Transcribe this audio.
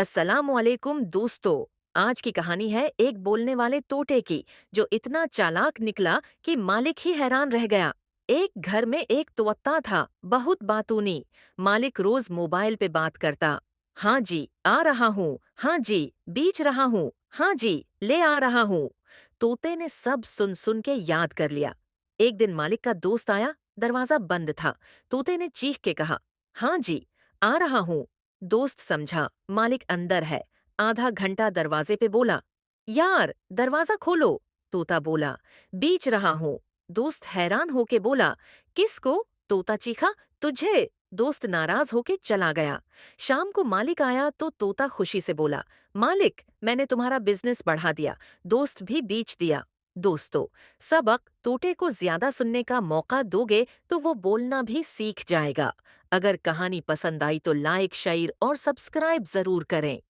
अस्सलामुअलैकुम दोस्तों। आज की कहानी है एक बोलने वाले तोते की जो इतना चालाक निकला कि मालिक ही हैरान रह गया। एक घर में एक तोता था, बहुत बातूनी। मालिक रोज मोबाइल पे बात करता। हाँ जी आ रहा हूँ, हाँ जी बीच रहा हूँ, हाँ जी ले आ रहा हूँ। तोते ने सब सुन सुन के याद कर लिया। एक दिन मालिक का दोस्त आया, दरवाजा बंद था। तोते ने चीख के कहा, हाँ जी आ रहा हूँ। दोस्त समझा मालिक अंदर है। आधा घंटा दरवाजे पे बोला, यार दरवाजा खोलो। तोता बोला, बीच रहा हूँ। दोस्त हैरान होके बोला, किसको? तोता चीखा, तुझे। दोस्त नाराज होके चला गया। शाम को मालिक आया तो तोता खुशी से बोला, मालिक मैंने तुम्हारा बिजनेस बढ़ा दिया। दोस्त भी बीच दिया। दोस्तों, सबक, तोते को ज्यादा सुनने का मौका दोगे तो वो बोलना भी सीख जाएगा। अगर कहानी पसंद आई तो लाइक, शेयर और सब्सक्राइब जरूर करें।